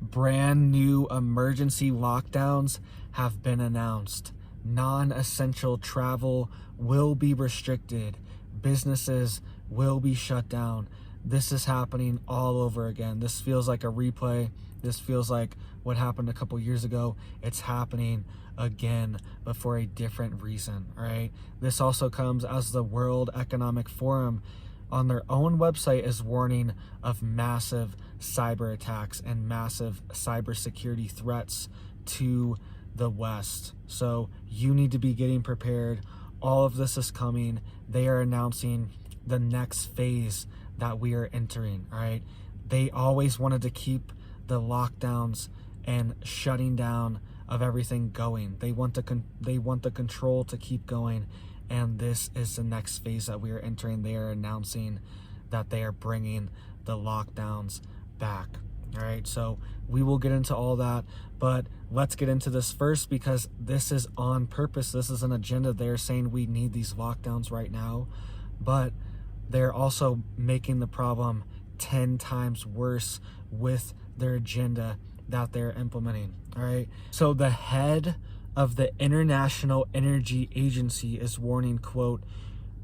Brand new emergency lockdowns have been announced. Non-essential travel will be restricted. Businesses will be shut down. This is happening all over again. This feels like a replay. This feels like what happened a couple years ago. It's happening again, but for a different reason, all right? This also comes as the World Economic Forum on their own website is warning of massive cyber attacks and massive cybersecurity threats to the West. So you need to be getting prepared. All of this is coming. They are announcing the next phase that we are entering, all right? They always wanted to keep the lockdowns and shutting down of everything going. They want the control to keep going, and this is the next phase that we are entering. They are announcing that they are bringing the lockdowns back. All right, so we will get into all that, but let's get into this first because this is on purpose. This is an agenda. They're saying we need these lockdowns right now, but they're also making the problem 10 times worse with their agenda that they're implementing. All right, so the head of the International Energy Agency is warning, quote,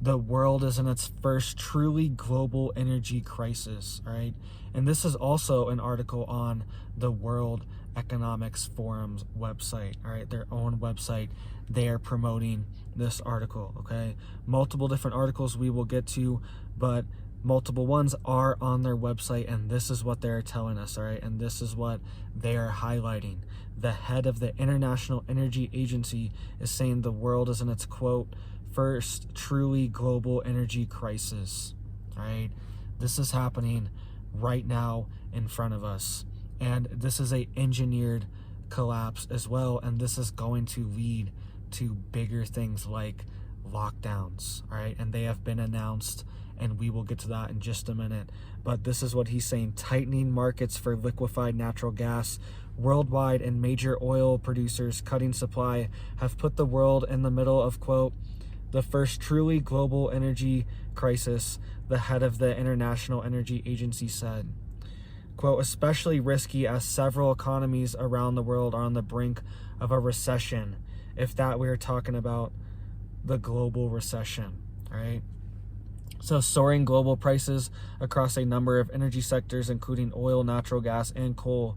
the world is in its first truly global energy crisis, all right? And this is also an article on the World Economics Forum's website, all right? Their own website. They are promoting this article, okay? Multiple different articles we will get to, but multiple ones are on their website, and this is what they're telling us, all right? And this is what they are highlighting. The head of the International Energy Agency is saying the world is in its, quote, first truly global energy crisis, all right? This is happening right now in front of us, and this is a engineered collapse as well, and this is going to lead to bigger things like lockdowns, all right? And they have been announced, and we will get to that in just a minute. But this is what he's saying: tightening markets for liquefied natural gas worldwide and major oil producers cutting supply have put the world in the middle of, quote, the first truly global energy crisis, the head of the International Energy Agency said. Quote, especially risky as several economies around the world are on the brink of a recession. If that, we are talking about the global recession, all right? So soaring global prices across a number of energy sectors, including oil, natural gas, and coal,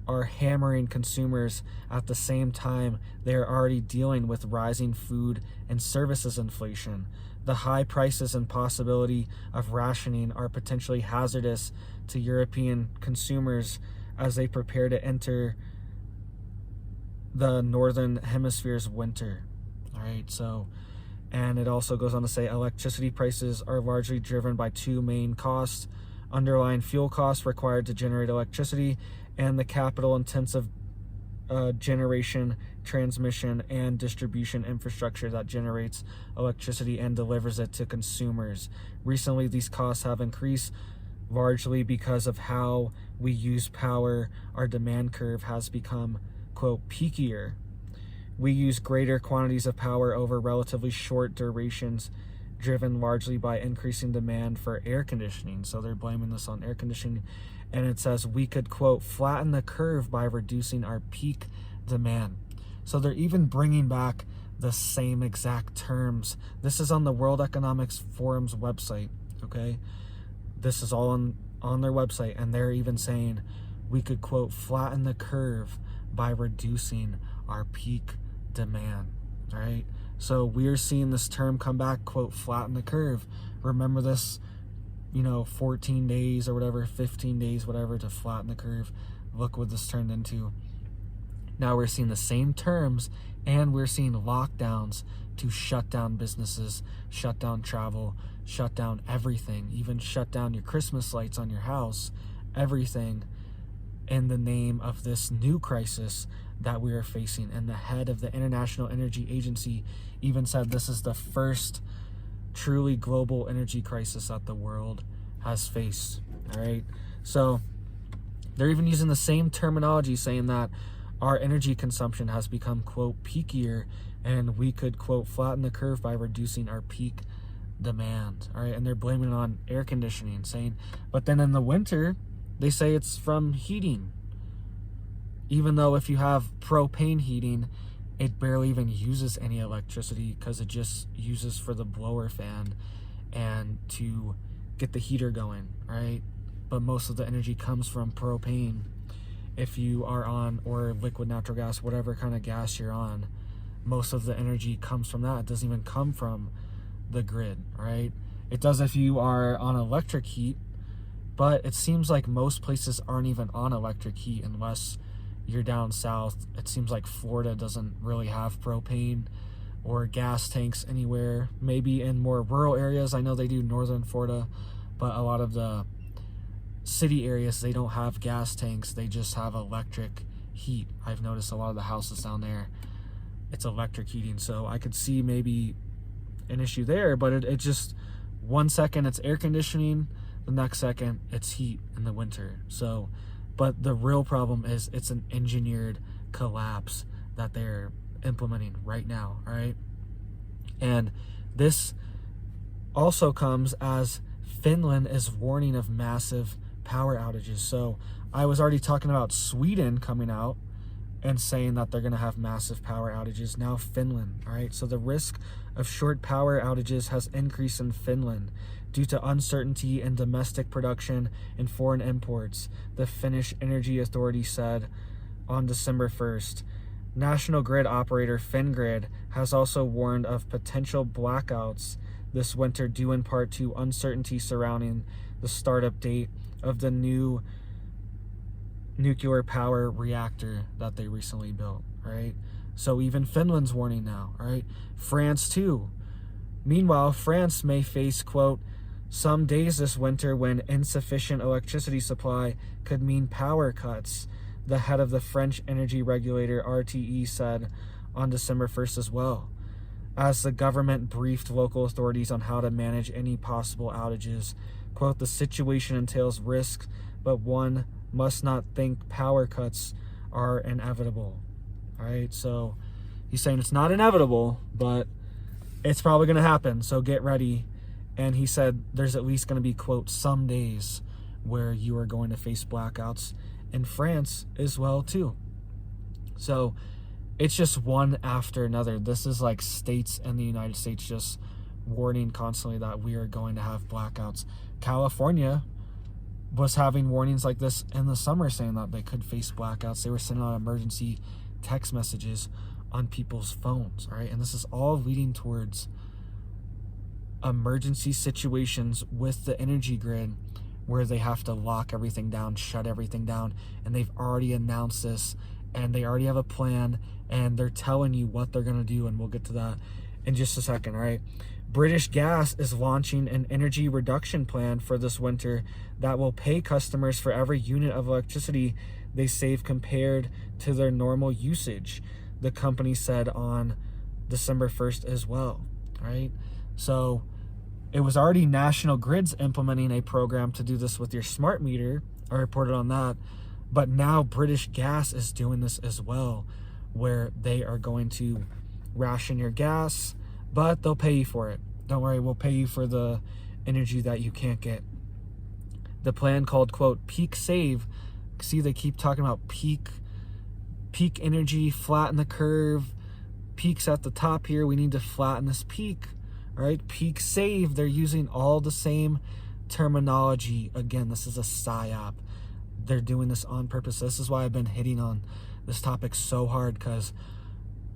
are hammering consumers at the same time they are already dealing with rising food and services inflation. The high prices and possibility of rationing are potentially hazardous to European consumers as they prepare to enter the Northern Hemisphere's winter. All right, so, and it also goes on to say electricity prices are largely driven by two main costs: underlying fuel costs required to generate electricity and the capital-intensive generation, transmission, and distribution infrastructure that generates electricity and delivers it to consumers. Recently, these costs have increased largely because of how we use power. Our demand curve has become, quote, peakier. We use greater quantities of power over relatively short durations, driven largely by increasing demand for air conditioning. So they're blaming this on air conditioning. And it says we could, quote, flatten the curve by reducing our peak demand. So they're even bringing back the same exact terms. This is on the World Economics Forum's website, okay? This is all on their website, and they're even saying we could, quote, flatten the curve by reducing our peak demand, all right? So we're seeing this term come back, quote, flatten the curve. Remember this, 14 days or whatever, 15 days, whatever, to flatten the curve. Look what this turned into. Now we're seeing the same terms, and we're seeing lockdowns to shut down businesses, shut down travel, shut down everything, even shut down your Christmas lights on your house, everything in the name of this new crisis that we are facing. And the head of the International Energy Agency even said this is the first truly global energy crisis that the world has faced, all right? So they're even using the same terminology, saying that our energy consumption has become, quote, peakier, and we could, quote, flatten the curve by reducing our peak demand, all right? And they're blaming it on air conditioning, saying, but then in the winter, they say it's from heating. even though if you have propane heating, it barely even uses any electricity because it just uses for the blower fan and to get the heater going, right? But most of the energy comes from propane. If you are on, or liquid natural gas, whatever kind of gas you're on, most of the energy comes from that. It doesn't even come from the grid, right? It does if you are on electric heat, but it seems like most places aren't even on electric heat unless you're down south. It seems like Florida doesn't really have propane or gas tanks anywhere. Maybe in more rural areas, I know they do northern Florida, but a lot of the city areas, they don't have gas tanks. They just have electric heat. I've noticed a lot of the houses down there, it's electric heating. So I could see maybe an issue there, but it just, 1 second it's air conditioning, the next second it's heat in the winter. So, but the real problem is it's an engineered collapse that they're implementing right now, right? And this also comes as Finland is warning of massive power outages. So I was already talking about Sweden coming out and saying that they're going to have massive power outages. Now Finland, all right? So the risk of short power outages has increased in Finland due to uncertainty in domestic production and foreign imports, the Finnish Energy Authority said on December 1st. National grid operator Fingrid has also warned of potential blackouts this winter due in part to uncertainty surrounding the startup date of the new nuclear power reactor that they recently built, right? So even Finland's warning now, right? France too. Meanwhile, France may face, quote, some days this winter when insufficient electricity supply could mean power cuts, the head of the French energy regulator RTE said on December 1st as well, as the government briefed local authorities on how to manage any possible outages. Quote, the situation entails risk, but one must not think power cuts are inevitable. All right, so he's saying it's not inevitable, but it's probably going to happen, so get ready. And he said there's at least going to be, quote, some days where you are going to face blackouts in France as well, too. So it's just one after another. This is like states in the United States just warning constantly that we are going to have blackouts. California was having warnings like this in the summer saying that they could face blackouts. They were sending out emergency text messages on people's phones, all right? And this is all leading towards emergency situations with the energy grid where they have to lock everything down, shut everything down, and they've already announced this, and they already have a plan, and they're telling you what they're going to do, and we'll get to that in just a second, all right? British Gas is launching an energy reduction plan for this winter that will pay customers for every unit of electricity they save compared to their normal usage, the company said on December 1st as well, right? So it was already National Grid's implementing a program to do this with your smart meter. I reported on that. But now British Gas is doing this as well, where they are going to ration your gas, but they'll pay you for it. Don't worry, we'll pay you for the energy that you can't get. The plan called, quote, peak save. See, they keep talking about peak energy, flatten the curve. Peak's at the top here. We need to flatten this peak. All right, peak save, they're using all the same terminology. Again, this is a PSYOP. They're doing this on purpose. This is why I've been hitting on this topic so hard, because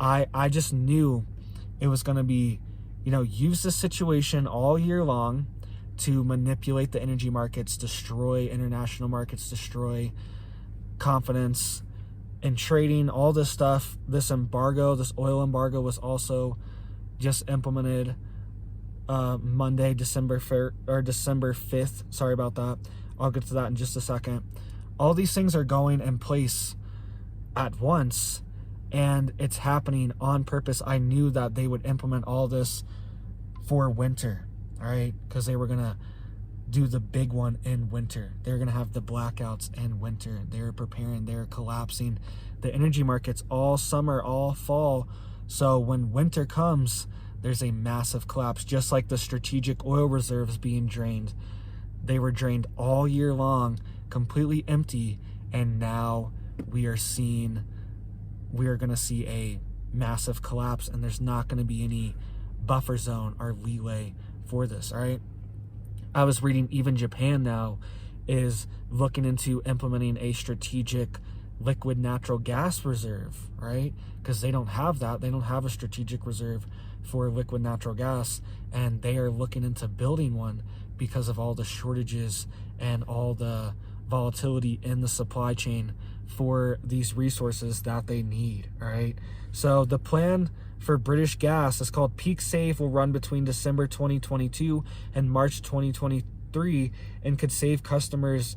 I just knew it was going to be, use the situation all year long to manipulate the energy markets, destroy international markets, destroy confidence in trading, all this stuff. This embargo, this oil embargo was also just implemented Monday, December 5th. Sorry about that. I'll get to that in just a second. All these things are going in place at once, and it's happening on purpose. I knew that they would implement all this for winter, all right? Because they were going to do the big one in winter. They're going to have the blackouts in winter. They're preparing, they're collapsing the energy markets all summer, all fall. So when winter comes, there's a massive collapse, just like the strategic oil reserves being drained. They were drained all year long, completely empty, and now we are going to see a massive collapse, and there's not going to be any buffer zone or leeway for this. All right. I was reading even Japan now is looking into implementing a strategic liquid natural gas reserve, right? Because they don't have that. They don't have a strategic reserve for liquid natural gas, and they are looking into building one because of all the shortages and all the volatility in the supply chain for these resources that they need. All right. So the plan for British Gas is called Peak Save, will run between December 2022 and March 2023 and could save customers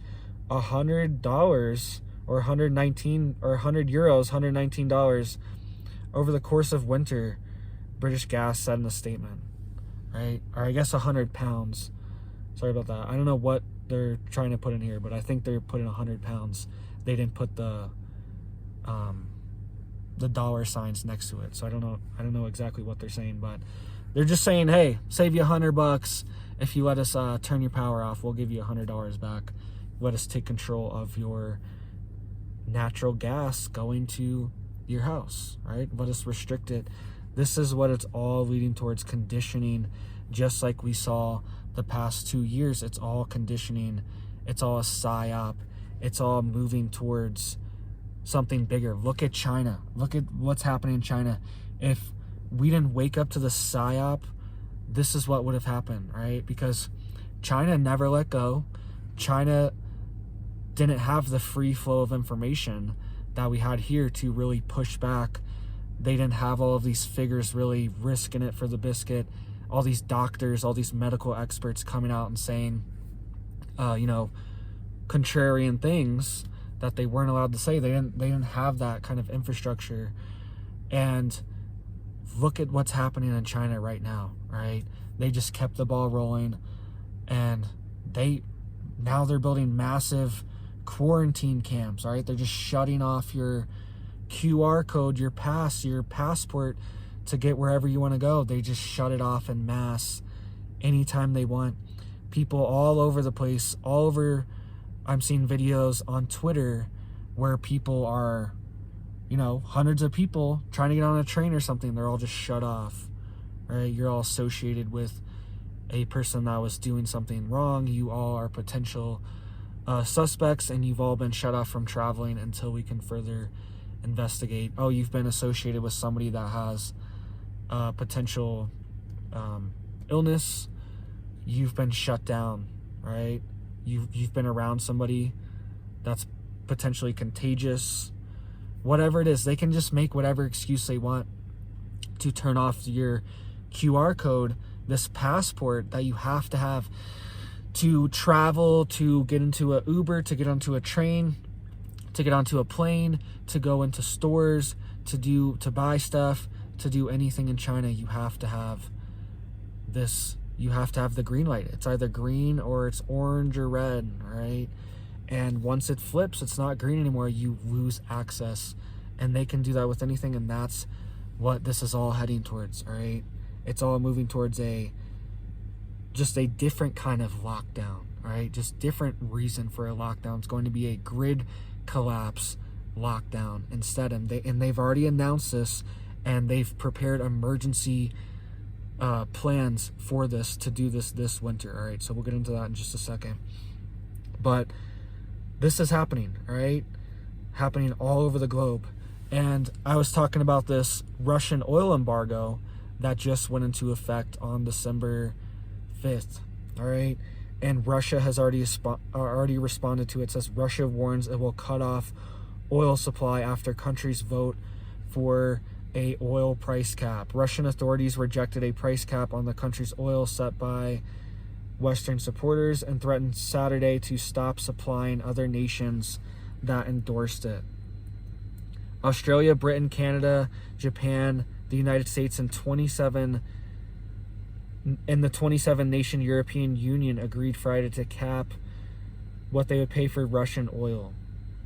$100 or 119 or 100 euros, $119 over the course of winter, British Gas said in a statement. Right? Or I guess 100 pounds. Sorry about that. I don't know what they're trying to put in here, but I think they're putting 100 pounds. They didn't put the dollar signs next to it, so I don't know exactly what they're saying, but they're just saying, hey, save you $100 if you let us turn your power off. We'll give you $100 back. Let us take control of your natural gas going to your house, right? Let us restrict it. This is what it's all leading towards, conditioning, just like we saw the past 2 years. It's all conditioning. It's all a psyop. It's all moving towards something bigger. Look at China. Look at what's happening in China. If we didn't wake up to the psyop, this is what would have happened, right? Because China never let go. China didn't have the free flow of information that we had here to really push back. They didn't have all of these figures really risking it for the biscuit. All these doctors, all these medical experts coming out and saying, contrarian things that they weren't allowed to say. They didn't have that kind of infrastructure. And look at what's happening in China right now, right? They just kept the ball rolling, and now they're building massive quarantine camps, right? They're just shutting off your QR code, your passport to get wherever you want to go. They just shut it off en masse anytime they want. People all over the place, all over. I'm seeing videos on Twitter where people are, hundreds of people trying to get on a train or something. They're all just shut off, right? You're all associated with a person that was doing something wrong. You all are potential suspects, and you've all been shut off from traveling until we can further investigate. Oh, you've been associated with somebody that has potential illness. You've been shut down, right? You've been around somebody that's potentially contagious. Whatever it is, they can just make whatever excuse they want to turn off your QR code, this passport that you have to have to travel, to get into an Uber, to get onto a train, to get onto a plane, to go into stores, to buy stuff, to do anything in China. You have to have this. You have to have the green light. It's either green or it's orange or red, right? And once it flips, it's not green anymore. You lose access, and they can do that with anything. And that's what this is all heading towards, all right? It's all moving towards just a different kind of lockdown, all right? Just different reason for a lockdown. It's going to be a grid collapse lockdown instead. And they've already announced this, and they've prepared emergency plans for this, to do this winter. All right, so we'll get into that in just a second. But this is happening, all right? Happening all over the globe. And I was talking about this Russian oil embargo that just went into effect on December 5th, all right? And Russia has already responded to it. It says Russia warns it will cut off oil supply after countries vote for a oil price cap. Russian authorities rejected a price cap on the country's oil set by Western supporters and threatened Saturday to stop supplying other nations that endorsed it. Australia, Britain, Canada, Japan, the United States, and the 27-nation European Union agreed Friday to cap what they would pay for Russian oil.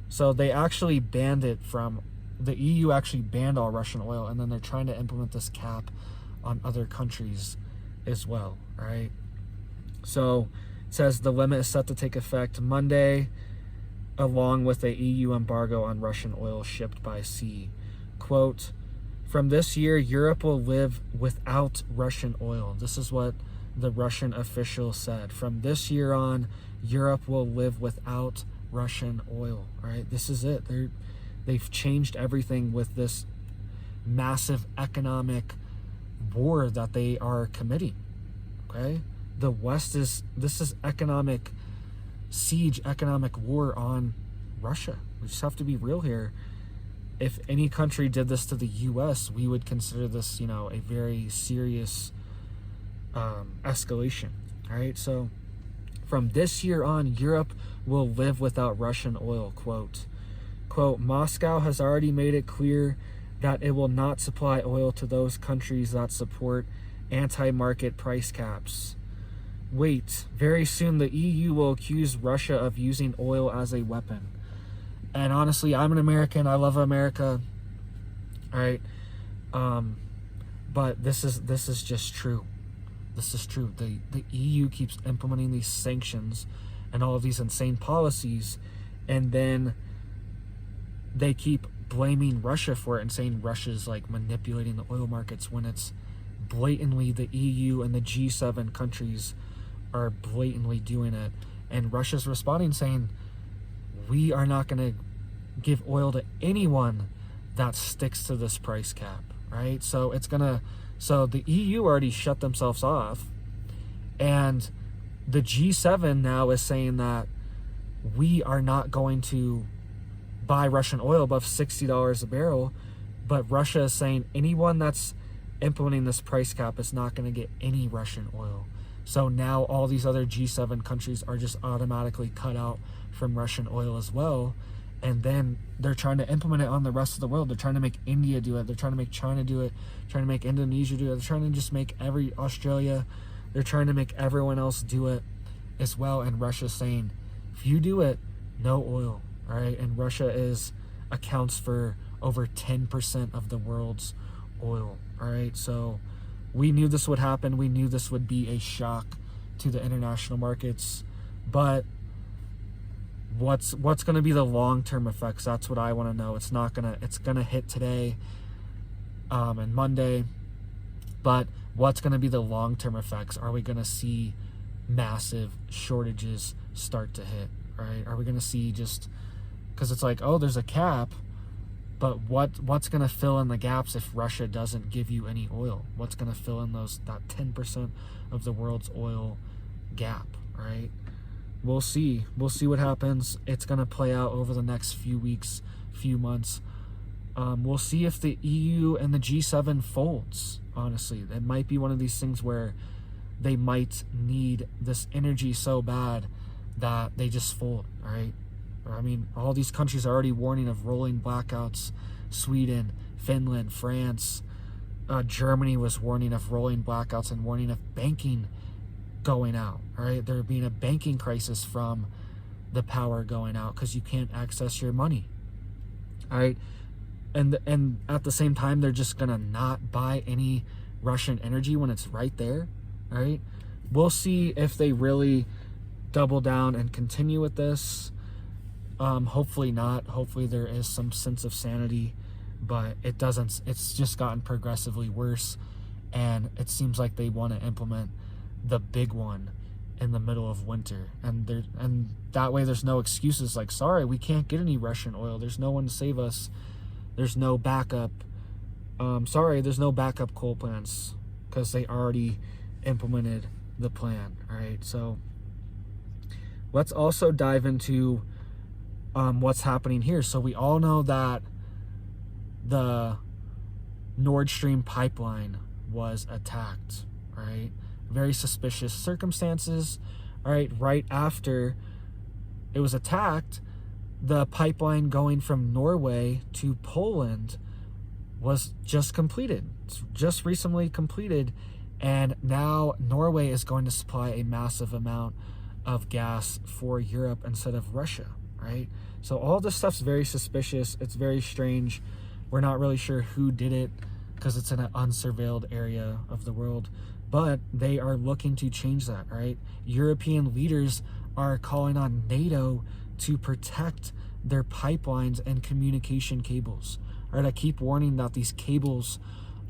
So they actually banned it from, the EU actually banned all Russian oil, and then they're trying to implement this cap on other countries as well, right? So it says the limit is set to take effect Monday. along with a EU embargo on Russian oil shipped by sea. Quote, from this year, Europe will live without Russian oil. This is what the Russian official said. From this year on, Europe will live without Russian oil. All right, this is it. They've changed everything with this massive economic war that they are committing. Okay, the West this is economic siege, economic war on Russia. We just have to be real here. If any country did this to the US, we would consider this, a very serious escalation. All right, so from this year on, Europe will live without Russian oil. Quote, Moscow has already made it clear that it will not supply oil to those countries that support anti-market price caps. Wait, very soon the EU will accuse Russia of using oil as a weapon. And honestly, I'm an American. I love America. All right. But this is just true. This is true. The EU keeps implementing these sanctions and all of these insane policies, and then they keep blaming Russia for it and saying Russia's like manipulating the oil markets, when it's blatantly the EU and the G7 countries are blatantly doing it. And Russia's responding saying, we are not going to give oil to anyone that sticks to this price cap, right? So the EU already shut themselves off, and the G7 now is saying that we are not going to buy Russian oil above $60 a barrel, but Russia is saying anyone that's implementing this price cap is not going to get any Russian oil. So now all these other G7 countries are just automatically cut out from Russian oil as well. And then they're trying to implement it on the rest of the world. They're trying to make India do it. They're trying to make China do it. Trying to make Indonesia do it. They're trying to just make Australia. They're trying to make everyone else do it as well. And Russia's saying, if you do it, no oil. All right. And Russia accounts for over 10% of the world's oil. All right. So we knew this would happen. We knew this would be a shock to the international markets. But what's going to be the long-term effects? That's what I want to know. It's going to hit today and Monday. But what's going to be the long-term effects? Are we going to see massive shortages start to hit, right? Are we going to see just, because it's like, oh, there's a cap, but what's going to fill in the gaps if Russia doesn't give you any oil? What's going to fill in that 10% of the world's oil gap, right? We'll see. We'll see what happens. It's going to play out over the next few weeks, few months. We'll see if the EU and the G7 folds, honestly. It might be one of these things where they might need this energy so bad that they just fold, all right? I mean, all these countries are already warning of rolling blackouts. Sweden, Finland, France, Germany was warning of rolling blackouts and warning of banking going out, all right? There being a banking crisis from the power going out because you can't access your money, all right? And at the same time, they're just gonna not buy any Russian energy when it's right there, all right? We'll see if they really double down and continue with this. Hopefully not. Hopefully there is some sense of sanity, but it doesn't. It's just gotten progressively worse, and it seems like they want to implement the big one in the middle of winter, and that way there's no excuses like, sorry, we can't get any Russian oil, there's no one to save us, there's no backup, sorry, there's no backup coal plants, because they already implemented the plan. All right, so let's also dive into what's happening here. So we all know that the Nord Stream pipeline was attacked, right? Very suspicious circumstances, all right? Right after it was attacked, the pipeline going from Norway to Poland was just completed. It's just recently completed, and now Norway is going to supply a massive amount of gas for Europe instead of Russia, right? So all this stuff's very suspicious. It's very strange. We're not really sure who did it because it's in an unsurveilled area of the world, but they are looking to change that, right? European leaders are calling on NATO to protect their pipelines and communication cables. All right, I keep warning that these cables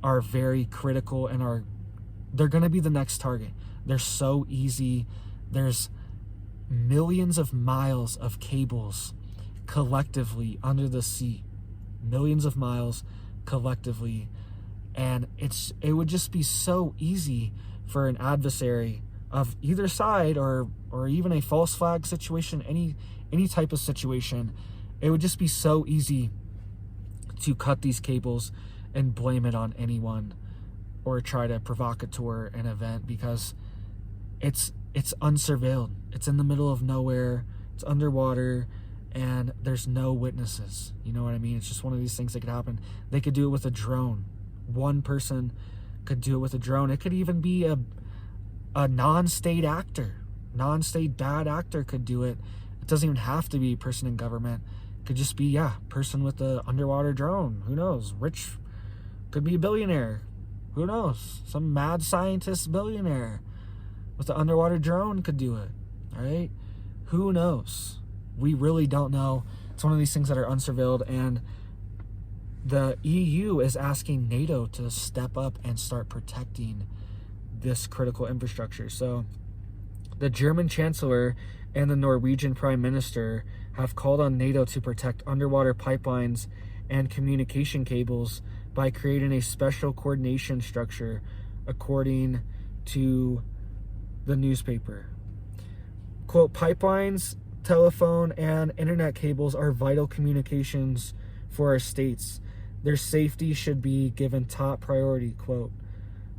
are very critical and they're going to be the next target. They're so easy. There's millions of miles of cables collectively under the sea, millions of miles collectively, and it would just be so easy for an adversary of either side, or even a false flag situation, any type of situation. It would just be so easy to cut these cables and blame it on anyone, or try to provocateur an event, because it's unsurveilled. It's in the middle of nowhere. It's underwater, and there's no witnesses. You know what I mean? It's just one of these things that could happen. They could do it with a drone. One person could do it with a drone. It could even be a non-state actor. Non-state bad actor could do it. It doesn't even have to be a person in government. It could just be, person with the underwater drone. Who knows? Rich, could be a billionaire. Who knows? Some mad scientist billionaire with the underwater drone could do it. All right? Who knows? We really don't know. It's one of these things that are unsurveilled, and the EU is asking NATO to step up and start protecting this critical infrastructure. So the German Chancellor and the Norwegian Prime Minister have called on NATO to protect underwater pipelines and communication cables by creating a special coordination structure, according to the newspaper. Quote, pipelines, telephone, and internet cables are vital communications for our states. Their safety should be given top priority, quote.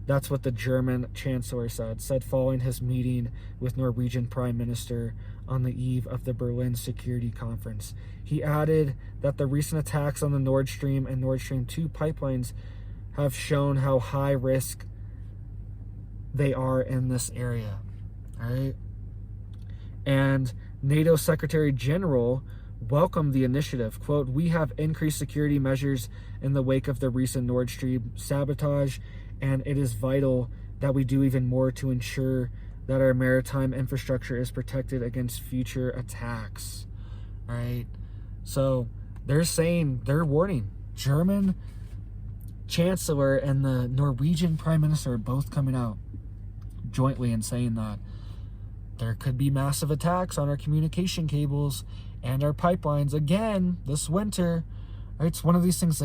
That's what the German Chancellor said following his meeting with Norwegian Prime Minister on the eve of the Berlin Security Conference. He added that the recent attacks on the Nord Stream and Nord Stream 2 pipelines have shown how high risk they are in this area. All right? And NATO Secretary General welcomed the initiative. Quote, we have increased security measures in the wake of the recent Nord Stream sabotage, and it is vital that we do even more to ensure that our maritime infrastructure is protected against future attacks. All right. So they're warning. German Chancellor and the Norwegian Prime Minister are both coming out jointly and saying that there could be massive attacks on our communication cables and our pipelines again this winter. Right? It's one of these things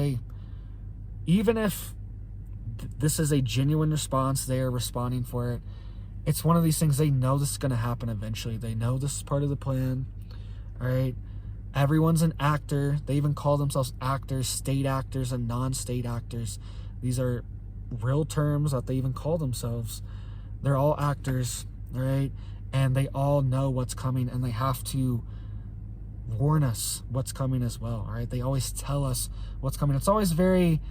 even if this is a genuine response, they are responding for it. It's one of these things, they know this is going to happen eventually. They know this is part of the plan. All right. Everyone's an actor. They even call themselves actors, state actors and non-state actors. These are real terms that they even call themselves. They're all actors. All right. And they all know what's coming, and they have to warn us what's coming as well. All right. They always tell us what's coming. It's always very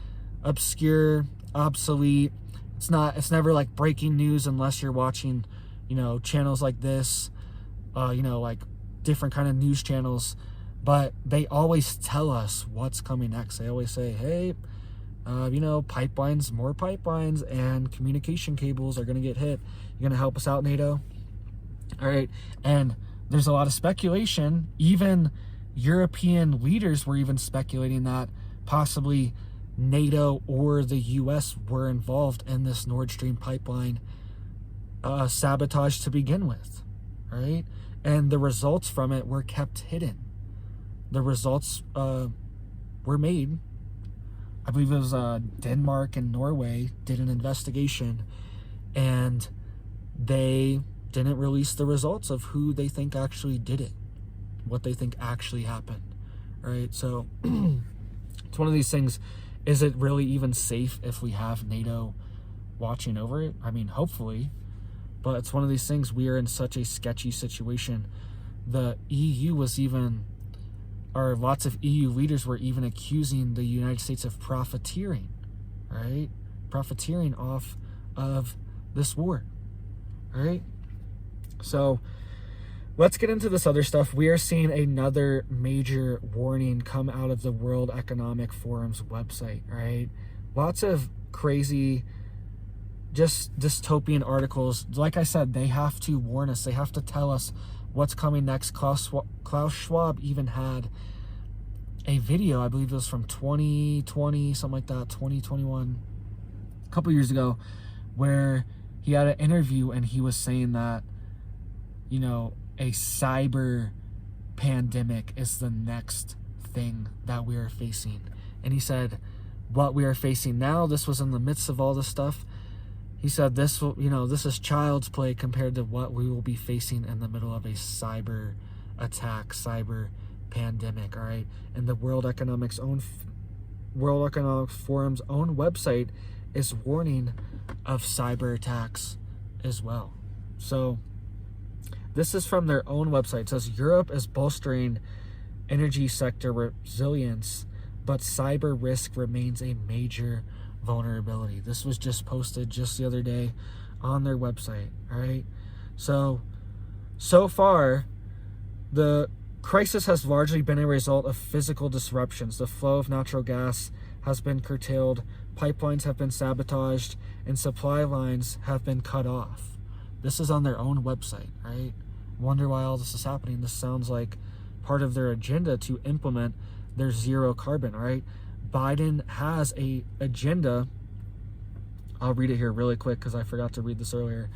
obscure, obsolete. It's never like breaking news unless you're watching, channels like this, like different kind of news channels. But they always tell us what's coming next. They always say, hey, pipelines, more pipelines and communication cables are going to get hit. You're going to help us out, NATO? All right. And there's a lot of speculation. Even European leaders were even speculating that possibly NATO or the US were involved in this Nord Stream pipeline sabotage to begin with, right? And the results from it were kept hidden. The results were made. I believe it was Denmark and Norway did an investigation, and they didn't release the results of who they think actually did it, what they think actually happened, right? So it's one of these things. Is it really even safe if we have NATO watching over it? I mean, hopefully, but it's one of these things. We are in such a sketchy situation. The EU lots of EU leaders were even accusing the United States of profiteering, right? Profiteering off of this war, right? So let's get into this other stuff. We are seeing another major warning come out of the World Economic Forum's website, right? Lots of crazy, just dystopian articles. Like I said, they have to warn us. They have to tell us what's coming next. Klaus Schwab even had a video, I believe it was from 2020, something like that, 2021, a couple years ago, where he had an interview and he was saying that, you know, a cyber pandemic is the next thing that we are facing. And he said, what we are facing now, this was in the midst of all this stuff. He said, this will, you know, this is child's play compared to what we will be facing in the middle of a cyber attack, cyber pandemic. All right. And the World Economic Forum's own website is warning of cyber attacks as well. So this is from their own website. It says Europe is bolstering energy sector resilience, but cyber risk remains a major vulnerability. This was just posted just the other day on their website. All right. So far, the crisis has largely been a result of physical disruptions. The flow of natural gas has been curtailed, pipelines have been sabotaged, and supply lines have been cut off. This is on their own website, right? Wonder why all this is happening. This sounds like part of their agenda to implement their zero carbon, right? Biden has a agenda. I'll read it here really quick because I forgot to read this earlier.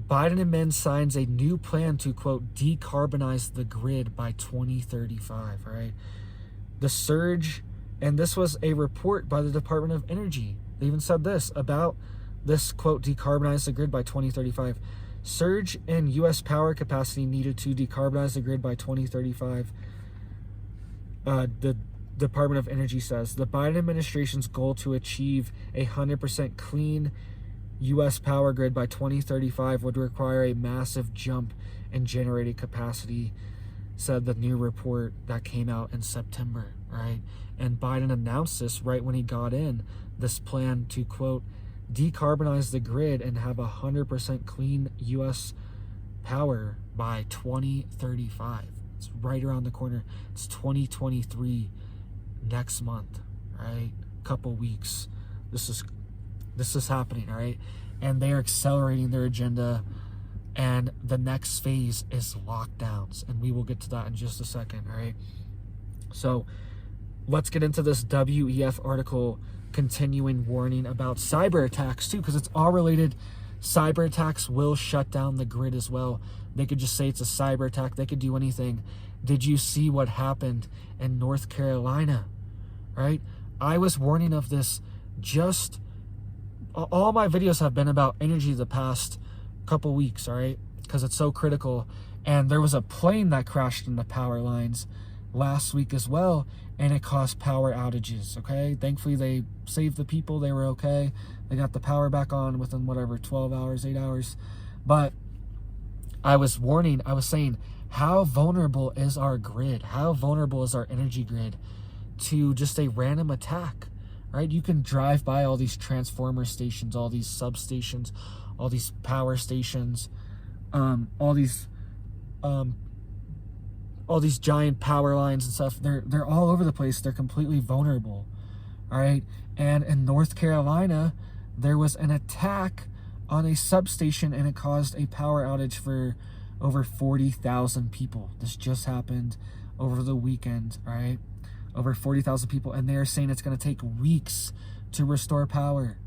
Biden admin signs a new plan to, quote, decarbonize the grid by 2035, all right? The surge, and this was a report by the Department of Energy. They even said this about this, quote, decarbonize the grid by 2035. Surge in U.S. power capacity needed to decarbonize the grid by 2035. The Department of Energy says the Biden administration's goal to achieve 100% clean U.S. power grid by 2035 would require a massive jump in generating capacity, said the new report that came out in September, right? And Biden announced this right when he got in, this plan to, quote, decarbonize the grid and have 100% clean U.S. power by 2035. It's right around the corner. It's 2023 next month, right? Couple weeks. This is happening, all right? And they're accelerating their agenda, and the next phase is lockdowns, and we will get to that in just a second, all right? So let's get into this WEF article, continuing warning about cyber attacks too, because it's all related. Cyber attacks will shut down the grid as well. They could just say it's a cyber attack. They could do anything. Did you see what happened in North Carolina, right? I was warning of this. Just all my videos have been about energy the past couple weeks, all right? Because it's so critical. And there was a plane that crashed in the power lines last week as well, and it caused power outages, okay? Thankfully, they saved the people. They were okay. They got the power back on within, 12 hours, 8 hours. But I was warning, I was saying, how vulnerable is our grid? How vulnerable is our energy grid to just a random attack, right? You can drive by all these transformer stations, all these substations, all these power stations, all these giant power lines and stuff. They're all over the place. They're completely vulnerable, all right? And in North Carolina, there was an attack on a substation, and it caused a power outage for over 40,000 people. This just happened over the weekend, all right? Over 40,000 people, and they're saying it's going to take weeks to restore power,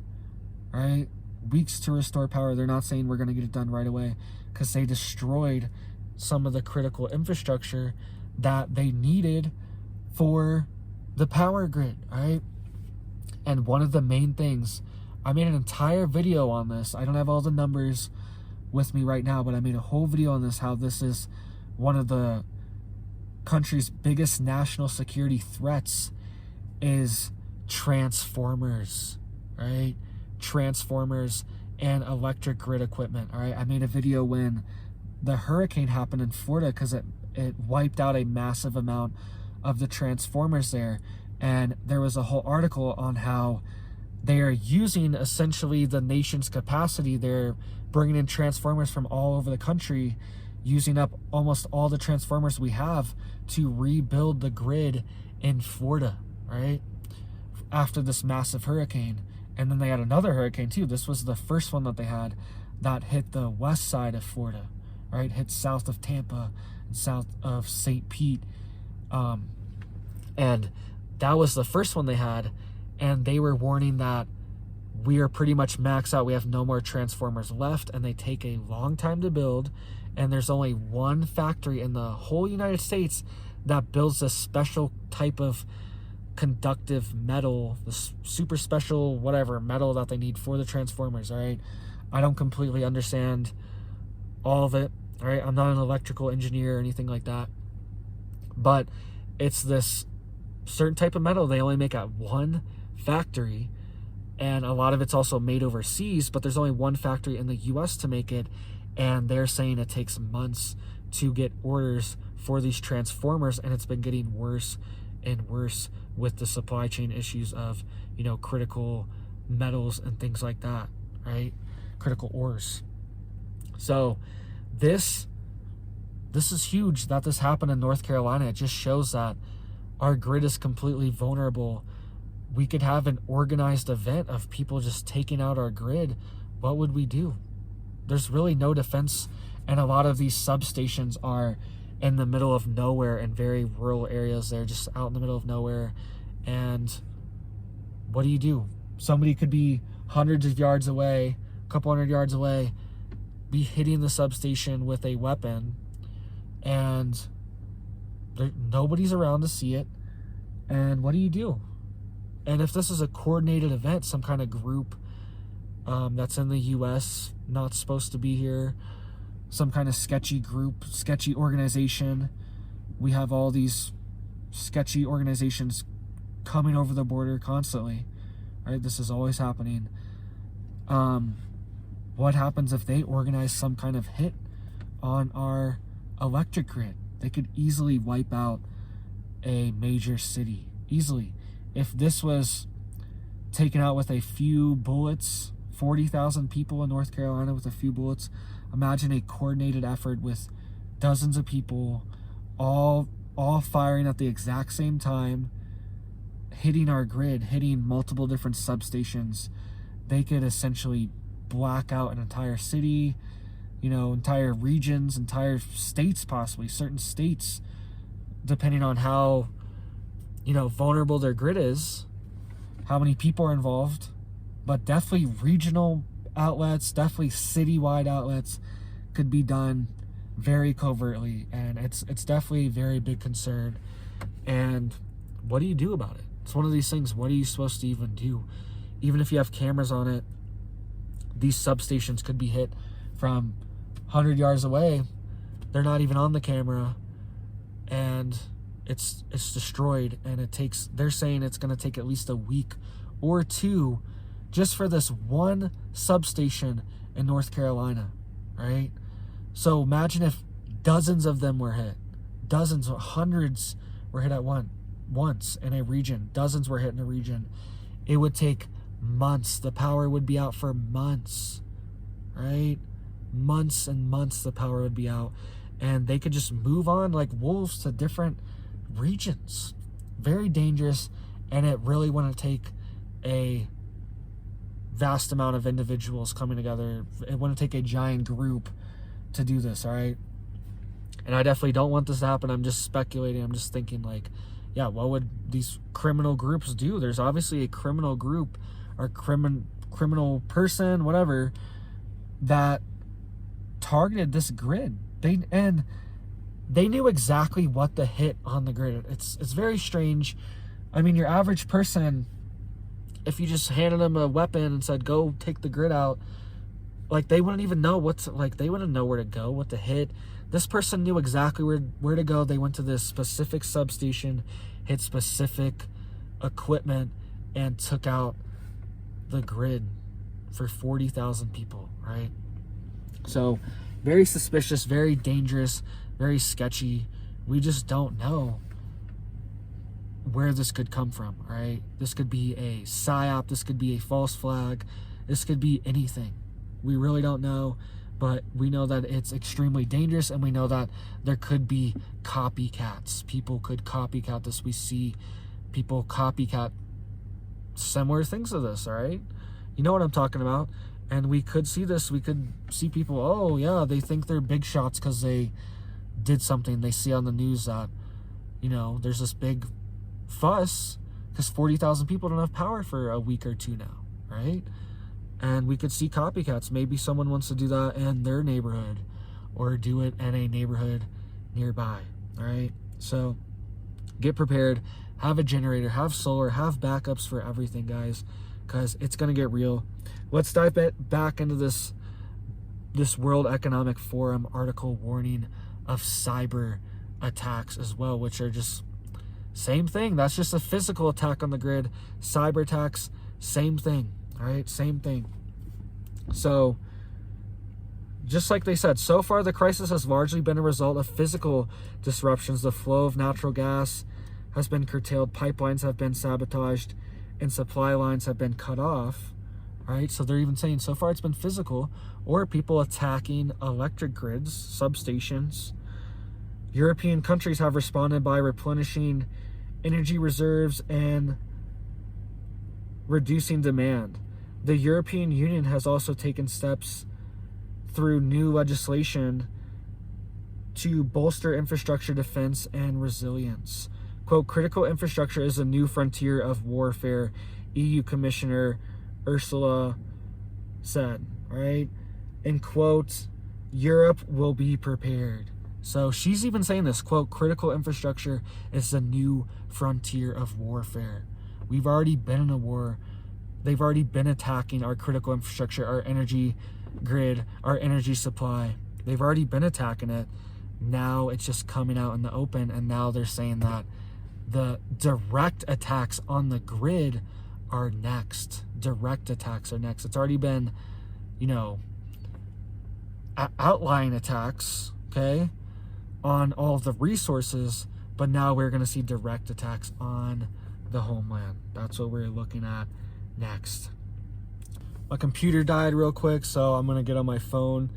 right? Weeks to restore power. They're not saying we're going to get it done right away, because they destroyed some of the critical infrastructure that they needed for the power grid, right? And one of the main things, I made an entire video on this. I don't have all the numbers with me right now, but I made a whole video on this, how this is one of the country's biggest national security threats is transformers, right? Transformers and electric grid equipment, all right? I made a video when the hurricane happened in Florida, because it wiped out a massive amount of the transformers there. And there was a whole article on how they are using essentially the nation's capacity. They're bringing in transformers from all over the country, using up almost all the transformers we have to rebuild the grid in Florida, right? After this massive hurricane. And then they had another hurricane too. This was the first one that they had that hit the west side of Florida, right? Hit south of Tampa and south of St. Pete. And that was the first one they had. And they were warning that we are pretty much maxed out. We have no more transformers left, and they take a long time to build. And there's only one factory in the whole United States that builds a special type of conductive metal, the super special whatever metal that they need for the transformers. All right, I don't completely understand all of it. All right, I'm not an electrical engineer or anything like that, but it's this certain type of metal they only make at one factory, and a lot of it's also made overseas, but there's only one factory in the US to make it, and they're saying it takes months to get orders for these transformers, and it's been getting worse and worse with the supply chain issues of, you know, critical metals and things like that, right? Critical ores. So this is huge that this happened in North Carolina. It just shows that our grid is completely vulnerable. We could have an organized event of people just taking out our grid. What would we do? There's really no defense, and a lot of these substations are in the middle of nowhere in very rural areas. They're just out in the middle of nowhere. And what do? Somebody could be hundreds of yards away, a couple hundred yards away, be hitting the substation with a weapon, and nobody's around to see it. And what do? And if this is a coordinated event, some kind of group that's in the US, not supposed to be here, some kind of sketchy group, sketchy organization. We have all these sketchy organizations coming over the border constantly, right? This is always happening. What happens if they organize some kind of hit on our electric grid? They could easily wipe out a major city, easily. If this was taken out with a few bullets, 40,000 people in North Carolina with a few bullets, imagine a coordinated effort with dozens of people all firing at the exact same time, hitting our grid, hitting multiple different substations. They could essentially black out an entire city, you know, entire regions, entire states, possibly certain states, depending on how, you know, vulnerable their grid is, how many people are involved. But definitely regional outlets, definitely citywide outlets could be done very covertly, and it's definitely a very big concern. And what do you do about it? It's one of these things. What are you supposed to even do? Even if you have cameras on it, these substations could be hit from 100 yards away. They're not even on the camera, and it's destroyed. And they're saying it's going to take at least a week or two just for this one substation in North Carolina, right? So imagine if dozens of them were hit. Dozens or hundreds were hit at once in a region. Dozens were hit in a region. It would take months. The power would be out for months, right? Months and months the power would be out. And they could just move on like wolves to different regions. Very dangerous, and it really wouldn't take a vast amount of individuals coming together. It wouldn't take a giant group to do this, all right? And I definitely don't want this to happen. I'm just speculating. I'm just thinking, like, yeah, what would these criminal groups do? There's obviously a criminal group or criminal person, whatever, that targeted this grid. They knew exactly what to hit on the grid. It's very strange. I mean, your average person, if you just handed them a weapon and said, go take the grid out, like, they wouldn't even know they wouldn't know where to go, what to hit. This person knew exactly where to go. They went to this specific substation, hit specific equipment, and took out the grid for 40,000 people, right? So very suspicious, very dangerous, very sketchy. We just don't know where this could come from, right? This could be a psyop, this could be a false flag, this could be anything. We really don't know, but we know that it's extremely dangerous, and we know that there could be copycats. People could copycat this. We see people copycat similar things to this, all right? You know what I'm talking about. And we could see this. We could see people, oh yeah, they think they're big shots because they did something. They see on the news that, you know, there's this big fuss because 40,000 people don't have power for a week or two now, right? And we could see copycats. Maybe someone wants to do that in their neighborhood or do it in a neighborhood nearby, all right? So get prepared, have a generator, have solar, have backups for everything, guys, because it's going to get real. Let's dive back into this World Economic Forum article warning of cyber attacks as well, which are just same thing. That's just a physical attack on the grid. Cyber attacks, same thing, all right? Same thing. So just like they said, so far the crisis has largely been a result of physical disruptions. The flow of natural gas has been curtailed, pipelines have been sabotaged, and supply lines have been cut off, right? So they're even saying so far it's been physical, or people attacking electric grids, substations. European countries have responded by replenishing energy reserves and reducing demand. The European Union has also taken steps through new legislation to bolster infrastructure defense and resilience. Quote, critical infrastructure is a new frontier of warfare, EU Commissioner Ursula said, right? And quote, Europe will be prepared. So she's even saying this, quote, critical infrastructure is the new frontier of warfare. We've already been in a war. They've already been attacking our critical infrastructure, our energy grid, our energy supply. They've already been attacking it. Now it's just coming out in the open, and now they're saying that the direct attacks on the grid are next. Direct attacks are next. It's already been, you know, outlying attacks, okay, on all of the resources, but now we're going to see direct attacks on the homeland. That's what we're looking at next. My computer died real quick, so I'm going to get on my phone,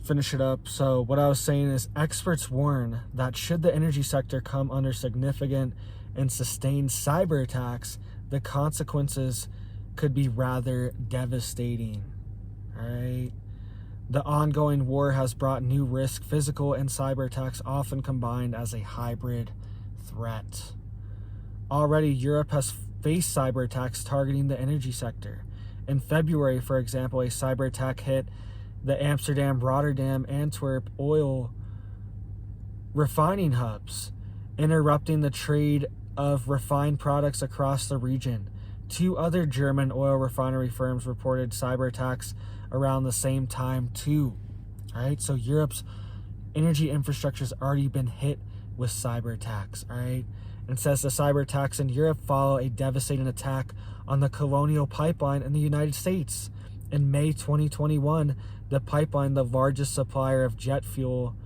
finish it up. So what I was saying is experts warn that should the energy sector come under significant and sustained cyber attacks, the consequences could be rather devastating. All right. The ongoing war has brought new risk. Physical and cyber attacks often combined as a hybrid threat. Already, Europe has faced cyber attacks targeting the energy sector. In February, for example, a cyber attack hit the Amsterdam, Rotterdam, Antwerp oil refining hubs, interrupting the trade of refined products across the region. 2 other German oil refinery firms reported cyber attacks around the same time too. All right, so Europe's energy infrastructure has already been hit with cyber attacks. All right, and says the cyber attacks in Europe follow a devastating attack on the Colonial Pipeline in the United States. In May 2021, the pipeline, the largest supplier of jet fuel,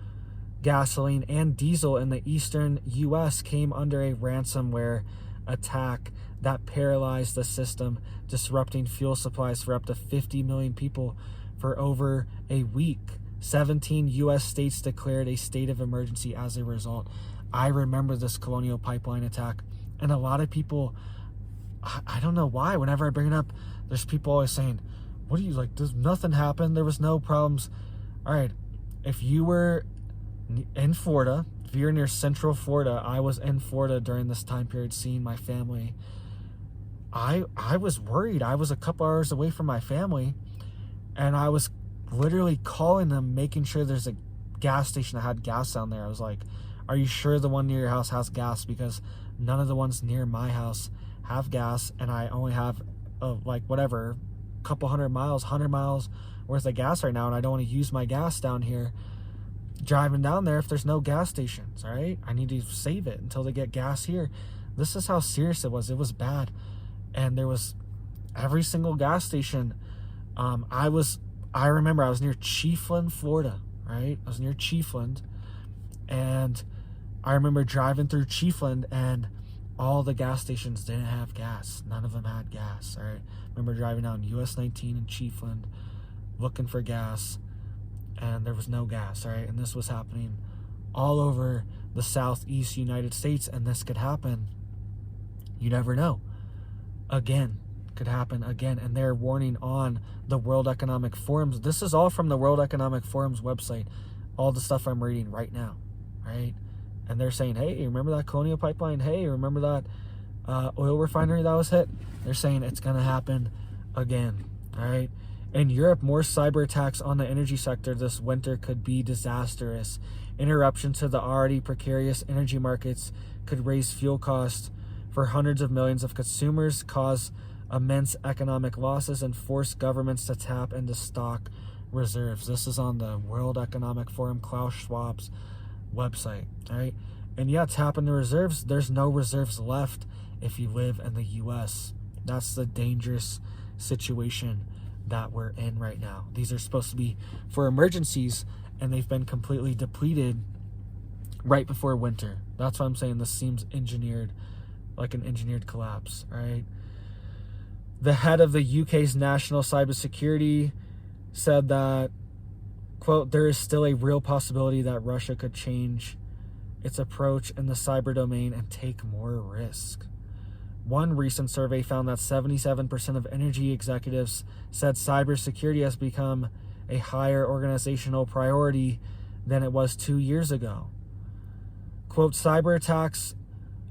gasoline, and diesel in the eastern U.S., came under a ransomware attack that paralyzed the system, disrupting fuel supplies for up to 50 million people for over a week. 17 U.S. states declared a state of emergency as a result. I remember this Colonial Pipeline attack, and a lot of people, I don't know why, whenever I bring it up, there's people always saying, what do you like, does nothing happen? There was no problems. All right, if you were in Florida, if you're near Central Florida, I was in Florida during this time period seeing my family. I was worried. I was a couple hours away from my family, and I was literally calling them, making sure there's a gas station that had gas down there. I was like, are you sure the one near your house has gas? Because none of the ones near my house have gas, and I only have like whatever, couple 100 miles worth of gas right now, and I don't want to use my gas down here driving down there if there's no gas stations. All right, I need to save it until they get gas here. This is how serious it was. It was bad. And there was every single gas station. I remember I was near Chiefland, Florida, right? I was near Chiefland, and I remember driving through Chiefland, and all the gas stations didn't have gas. None of them had gas, all right? I remember driving down US 19 in Chiefland, looking for gas, and there was no gas, all right? And this was happening all over the southeast United States, and this could happen. You never know. Again, could happen again. And they're warning on the World Economic Forum's. This is all from the World Economic Forum's website, all the stuff I'm reading right now, right? And they're saying, hey, remember that Colonial Pipeline? Hey, remember that oil refinery that was hit? They're saying it's going to happen again, all right? In Europe, more cyber attacks on the energy sector this winter could be disastrous. Interruption to the already precarious energy markets could raise fuel costs for hundreds of millions of consumers, cause immense economic losses, and force governments to tap into stock reserves. This is on the World Economic Forum, Klaus Schwab's website, all right? And yeah, tap into reserves. There's no reserves left if you live in the U.S. That's the dangerous situation that we're in right now. These are supposed to be for emergencies, and they've been completely depleted right before winter. That's why I'm saying this seems engineered, like an engineered collapse, right? The head of the UK's national cybersecurity said that, quote, there is still a real possibility that Russia could change its approach in the cyber domain and take more risk. One recent survey found that 77% of energy executives said cybersecurity has become a higher organizational priority than it was 2 years ago. Quote, cyber attacks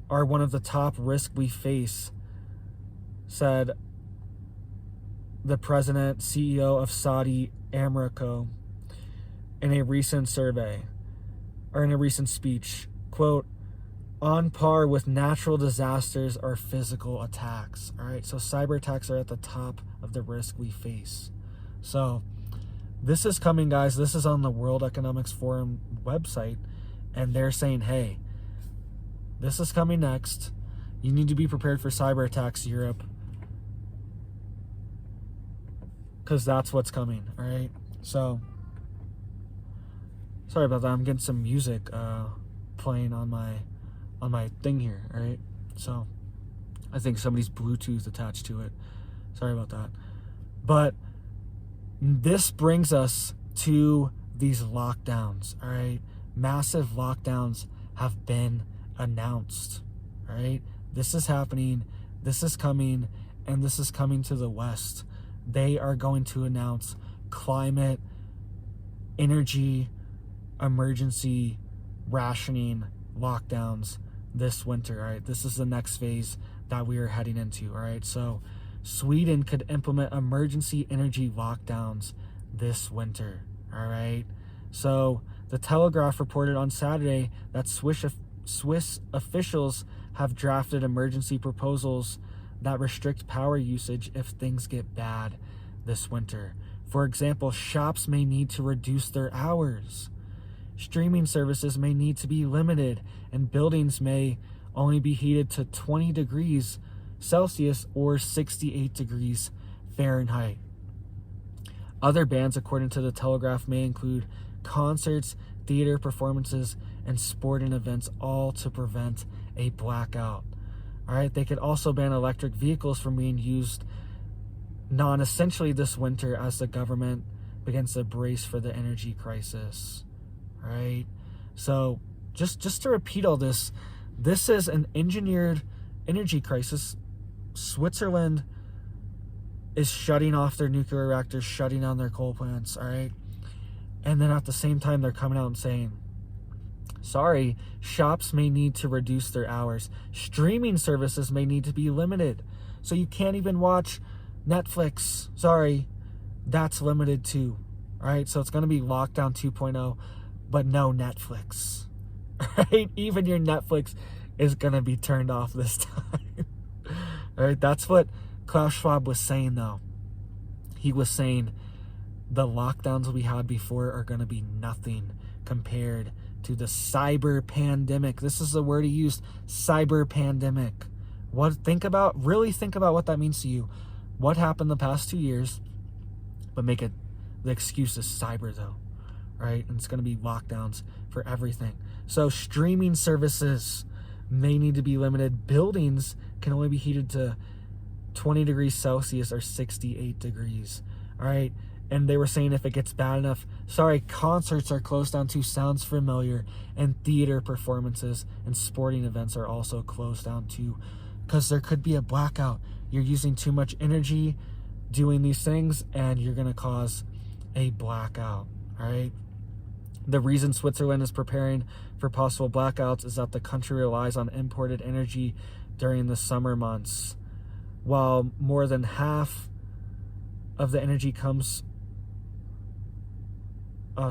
are one of the top risks we face, said the president, CEO of Saudi Aramco in a recent survey, or in a recent speech. Quote, on par with natural disasters or physical attacks. All right, so cyber attacks are at the top of the risk we face. So this is coming, guys. This is on the World Economics Forum website, and they're saying, hey, this is coming next. You need to be prepared for cyber attacks, Europe, because that's what's coming. All right, so sorry about that. I'm getting some music playing on my thing here, all right? So I think somebody's Bluetooth attached to it. Sorry about that. But this brings us to these lockdowns, all right? Massive lockdowns have been announced, all right? This is happening, this is coming, and this is coming to the West. They are going to announce climate, energy, emergency, rationing, lockdowns this winter, all right? This is the next phase that we are heading into, all right? So Sweden could implement emergency energy lockdowns this winter, all right? So the Telegraph reported on Saturday that Swiss officials have drafted emergency proposals that restrict power usage if things get bad this winter. For example, shops may need to reduce their hours. Streaming services may need to be limited, and buildings may only be heated to 20 degrees Celsius or 68 degrees Fahrenheit. Other bans, according to the Telegraph, may include concerts, theater performances, and sporting events, all to prevent a blackout. All right, they could also ban electric vehicles from being used non-essentially this winter as the government begins to brace for the energy crisis. All right, so just to repeat all this, this is an engineered energy crisis. Switzerland is shutting off their nuclear reactors, shutting down their coal plants, all right? And then at the same time, they're coming out and saying, sorry, shops may need to reduce their hours. Streaming services may need to be limited. So you can't even watch Netflix. Sorry, that's limited too, all right? So it's going to be lockdown 2.0, but no Netflix, right? Even your Netflix is going to be turned off this time. All right, that's what Klaus Schwab was saying, though. He was saying the lockdowns we had before are going to be nothing compared to the cyber pandemic. This is the word he used, cyber pandemic. Really think about what that means to you. What happened the past 2 years, but make it, the excuse is cyber, though, right? And it's going to be lockdowns for everything. So streaming services may need to be limited. Buildings can only be heated to 20 degrees Celsius or 68 degrees. All right. And they were saying if it gets bad enough, sorry, concerts are closed down too. Sounds familiar. And theater performances and sporting events are also closed down too, because there could be a blackout. you're using too much energy doing these things, and you're going to cause a blackout. All right. The reason Switzerland is preparing for possible blackouts is that the country relies on imported energy during the summer months, while more than half of the energy comes.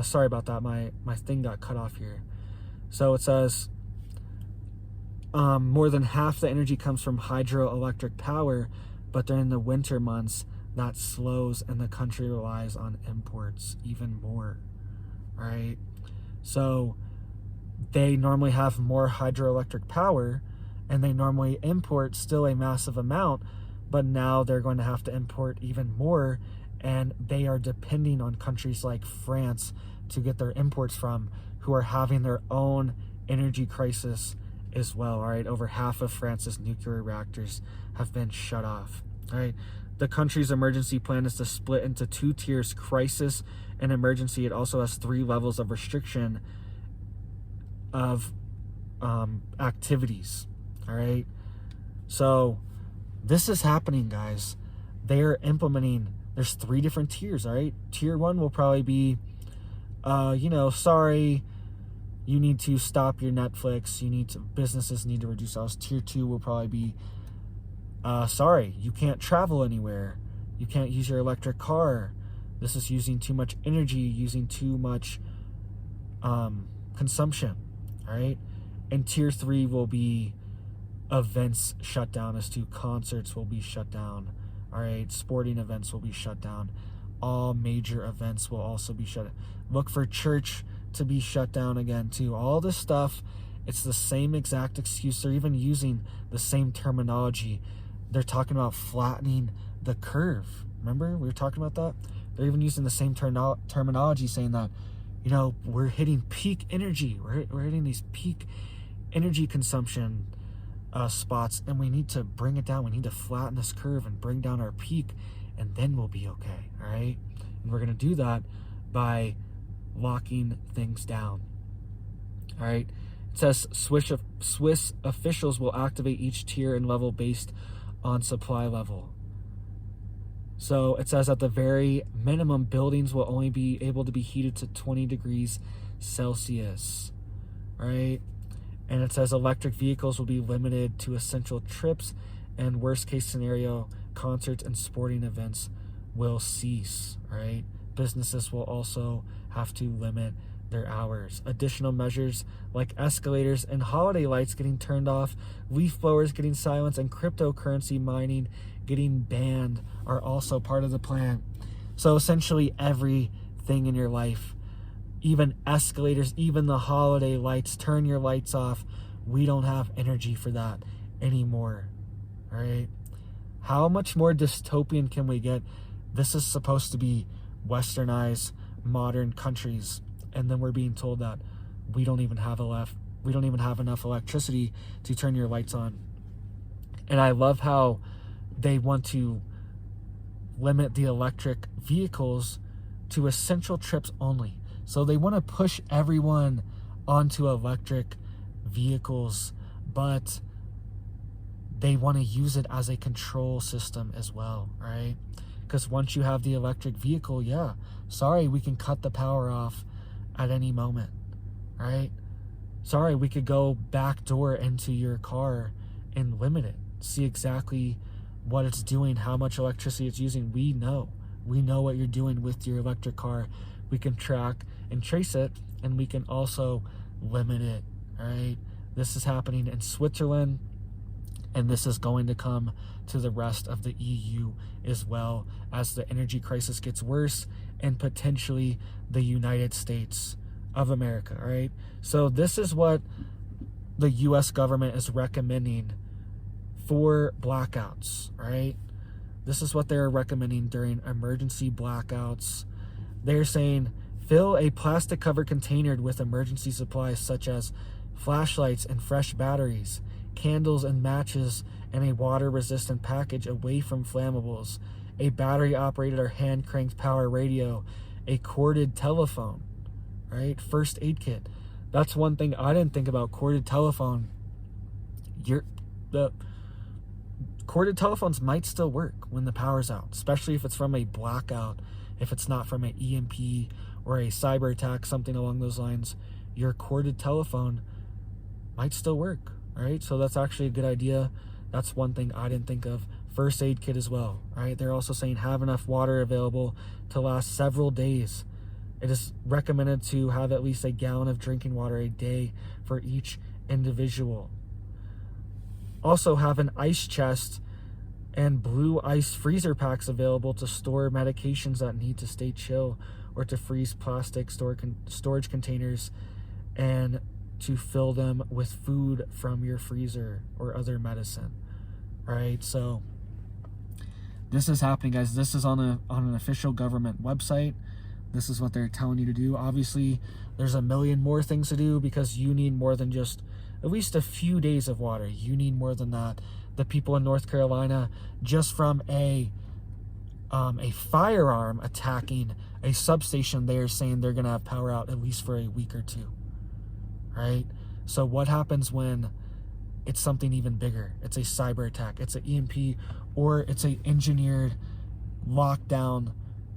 Sorry about that. My thing got cut off here. So it says more than half the energy comes from hydroelectric power, but during the winter months, that slows and the country relies on imports even more. All right. So they normally have more hydroelectric power and they normally import still a massive amount, but now they're going to have to import even more, and they are depending on countries like France to get their imports from, who are having their own energy crisis as well. All right. Over half of France's nuclear reactors have been shut off. All right. The country's emergency plan is to split into 2 tiers, crisis and emergency. It also has 3 levels of restriction of activities. All right. So this is happening, guys. They are implementing, there's 3 different tiers. All right. Tier 1 will probably be, sorry, you need to stop your Netflix. Businesses need to reduce hours. Tier 2 will probably be, sorry, you can't travel anywhere. You can't use your electric car. This is using too much energy, using too much consumption. All right. And tier 3 will be events shut down, as to concerts will be shut down. All right. Sporting events will be shut down. All major events will also be shut down. Look for church to be shut down again too. All this stuff, it's the same exact excuse. They're even using the same terminology. They're talking about flattening the curve. Remember, we were talking about that? They're even using the same terminology, saying that, we're hitting peak energy. We're hitting these peak energy consumption spots, and we need to bring it down. We need to flatten this curve and bring down our peak, and then we'll be okay. All right. And we're going to do that by locking things down. All right. It says Swiss officials will activate each tier and level based on supply level. So it says at the very minimum, buildings will only be able to be heated to 20 degrees Celsius. Right? And it says electric vehicles will be limited to essential trips, and worst case scenario, concerts and sporting events will cease. Right? Businesses will also have to limit their hours. Additional measures like escalators and holiday lights getting turned off, leaf blowers getting silenced, and cryptocurrency mining getting banned are also part of the plan. So essentially everything in your life, even escalators, even the holiday lights, turn your lights off. We don't have energy for that anymore. All right. How much more dystopian can we get? This is supposed to be westernized modern countries, and then we're being told that we don't even have enough electricity to turn your lights on. And I love how they want to limit the electric vehicles to essential trips only. So they want to push everyone onto electric vehicles, but they want to use it as a control system as well, right? Because once you have the electric vehicle, we can cut the power off at any moment, right? Sorry, we could go back door into your car and limit it. See exactly what it's doing, how much electricity it's using. We know what you're doing with your electric car. We can track and trace it, and we can also limit it, all right? This is happening in Switzerland, and this is going to come to the rest of the EU as well as the energy crisis gets worse, and potentially the United States of America, all right? So this is what the U.S. government is recommending for blackouts, right? This is what they're recommending during emergency blackouts. They're saying fill a plastic covered container with emergency supplies such as flashlights and fresh batteries, candles and matches, and a water-resistant package away from flammables, a battery-operated or hand-cranked power radio, a corded telephone, right? First aid kit. That's one thing I didn't think about, corded telephone. The corded telephones might still work when the power's out, especially if it's from a blackout, if it's not from an EMP or a cyber attack, something along those lines. Your corded telephone might still work, right? So that's actually a good idea. That's one thing I didn't think of. First aid kit as well, right? They're also saying have enough water available to last several days. It is recommended to have at least a gallon of drinking water a day for each individual. Also have an ice chest and blue ice freezer packs available to store medications that need to stay chill, or to freeze plastic storage containers and to fill them with food from your freezer or other medicine, right? So this is happening, guys. This is on an official government website. This is what they're telling you to do. Obviously, there's a million more things to do, because you need more than just at least a few days of water. You need more than that. The people in North Carolina, just from a firearm attacking a substation, they're saying they're going to have power out at least for a week or two, right? So what happens when it's something even bigger? It's a cyber attack, it's an EMP, or it's a engineered lockdown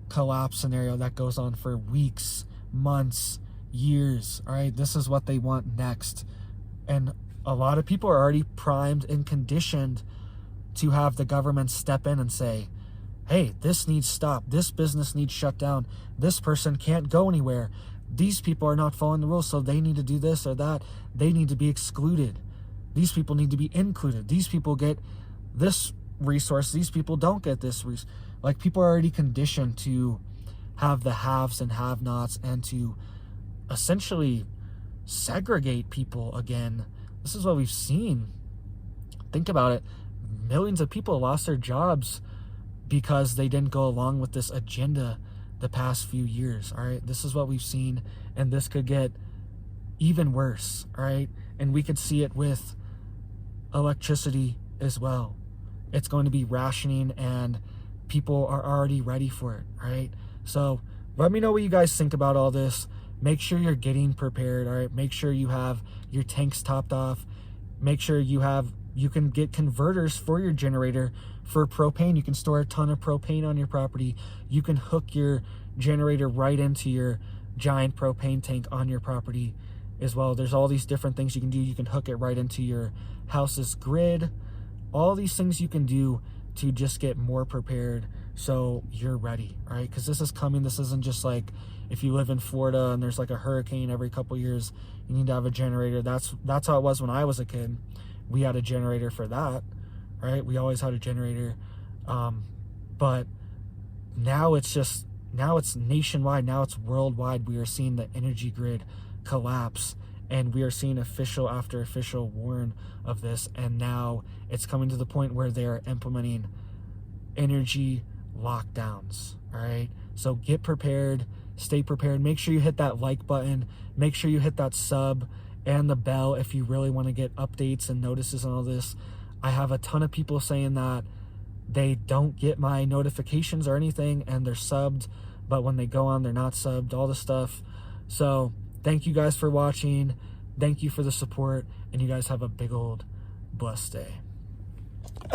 collapse scenario that goes on for weeks, months, years. All right, this is what they want next. And a lot of people are already primed and conditioned to have the government step in and say, hey, this needs stopped, this business needs shut down, this person can't go anywhere, these people are not following the rules, so they need to do this or that, they need to be excluded, these people need to be included, these people get this resource, these people don't get this resource. Like, people are already conditioned to have the haves and have-nots, and to essentially segregate people again. This is what we've seen. Think about it. Millions of people lost their jobs because they didn't go along with this agenda the past few years. All right, this is what we've seen, and this could get even worse. All right, and we could see it with electricity as well. It's going to be rationing, and people are already ready for it. Right, so let me know what you guys think about all this. Make sure you're getting prepared. All right, make sure you have your tanks topped off. Make sure you can get converters for your generator for propane. You can store a ton of propane on your property. You can hook your generator right into your giant propane tank on your property as well. There's all these different things you can do. You can hook it right into your house's grid. All these things you can do to just get more prepared so you're ready, right? Because this is coming. This isn't just like if you live in Florida and there's like a hurricane every couple years, you need to have a generator. That's how it was when I was a kid. We had a generator for that, right? We always had a generator. But now it's nationwide. Now it's worldwide. We are seeing the energy grid collapse, and we are seeing official after official warn of this. And now it's coming to the point where they're implementing energy lockdowns. All right, so get prepared, stay prepared. Make sure you hit that like button, make sure you hit that sub and the bell if you really want to get updates and notices on all this. I have a ton of people saying that they don't get my notifications or anything, and they're subbed, but when they go on, they're not subbed, all this stuff. So thank you guys for watching, thank you for the support, and you guys have a big old blessed day.